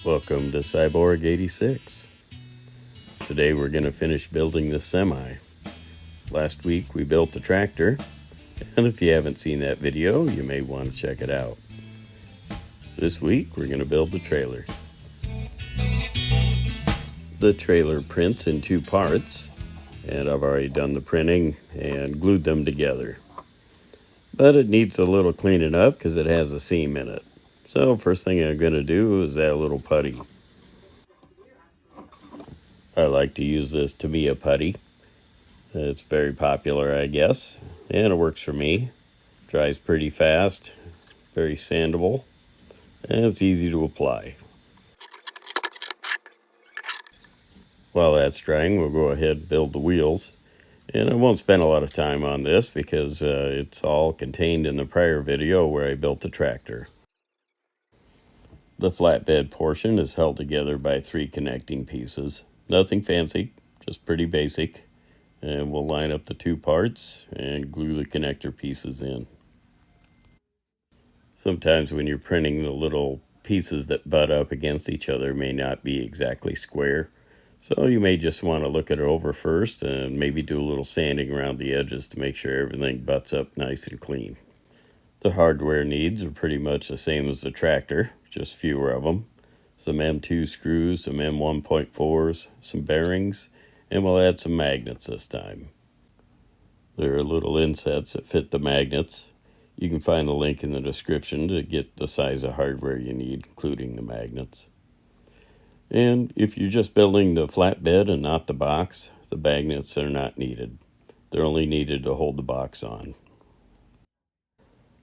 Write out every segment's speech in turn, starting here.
Welcome to Cyborg 86. Today we're going to finish building the semi. Last week we built the tractor, and if you haven't seen that video, you may want to check it out. This week we're going to build the trailer. The trailer prints in two parts, and I've already done the printing and glued them together. But it needs a little cleaning up because it has a seam in it. So first thing I'm going to do is add a little putty. I like to use this Tamiya putty. It's very popular, I guess, and it works for me. Dries pretty fast, very sandable, and it's easy to apply. While that's drying, we'll go ahead and build the wheels. And I won't spend a lot of time on this because it's all contained in the prior video where I built the tractor. The flatbed portion is held together by 3 connecting pieces. Nothing fancy, just pretty basic. And we'll line up the 2 parts and glue the connector pieces in. Sometimes when you're printing, the little pieces that butt up against each other may not be exactly square. So you may just want to look it over first and maybe do a little sanding around the edges to make sure everything butts up nice and clean. The hardware needs are pretty much the same as the tractor, just fewer of them. Some M2 screws, some M1.4s, some bearings, and we'll add some magnets this time. There are little insets that fit the magnets. You can find the link in the description to get the size of hardware you need, including the magnets. And if you're just building the flatbed and not the box, the magnets are not needed. They're only needed to hold the box on.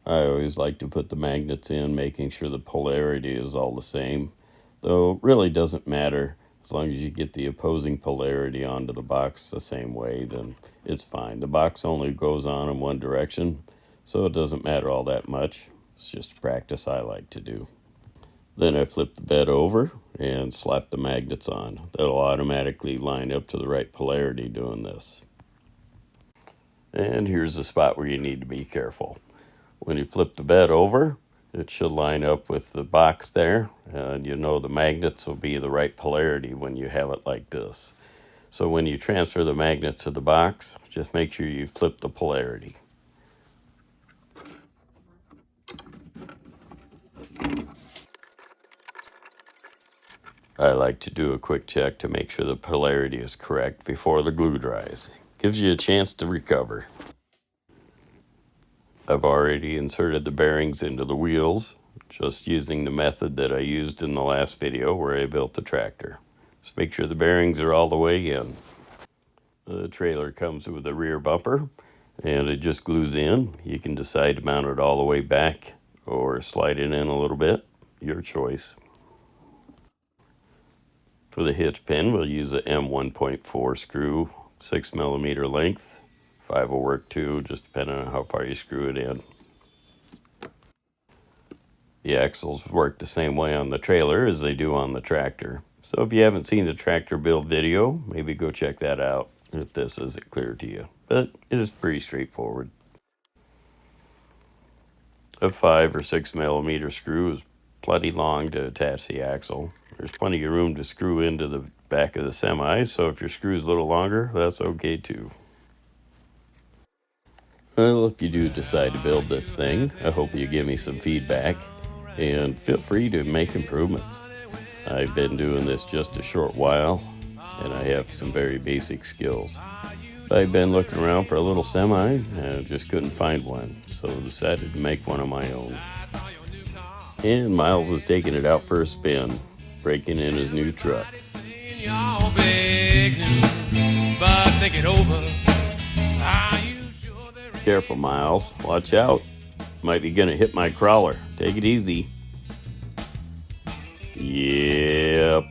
I always like to put the magnets in, making sure the polarity is all the same, though it really doesn't matter. As long as you get the opposing polarity onto the box the same way, then it's fine. The box only goes on in one direction, so it doesn't matter all that much. It's just a practice I like to do. Then I flip the bed over and slap the magnets on. That'll automatically line up to the right polarity doing this. And here's the spot where you need to be careful. When you flip the bed over, it should line up with the box there, and you know the magnets will be the right polarity when you have it like this. So when you transfer the magnets to the box, just make sure you flip the polarity. I like to do a quick check to make sure the polarity is correct before the glue dries. Gives you a chance to recover. I've already inserted the bearings into the wheels, just using the method that I used in the last video where I built the tractor. Just make sure the bearings are all the way in. The trailer comes with a rear bumper, and it just glues in. You can decide to mount it all the way back or slide it in a little bit, your choice. For the hitch pin, we'll use a M1.4 screw, 6mm length. 5 will work too, just depending on how far you screw it in. The axles work the same way on the trailer as they do on the tractor. So if you haven't seen the tractor build video, maybe go check that out if this isn't clear to you. But it is pretty straightforward. A 5 or 6mm screw is plenty long to attach the axle. There's plenty of room to screw into the back of the semi, so if your screw's a little longer, that's okay too. Well, if you do decide to build this thing, I hope you give me some feedback, and feel free to make improvements. I've been doing this just a short while, and I have some very basic skills. I've been looking around for a little semi, and just couldn't find one, so decided to make one of my own. And Miles is taking it out for a spin, breaking in his new truck. Careful, Miles. Watch out. Might be gonna hit my crawler. Take it easy. Yep.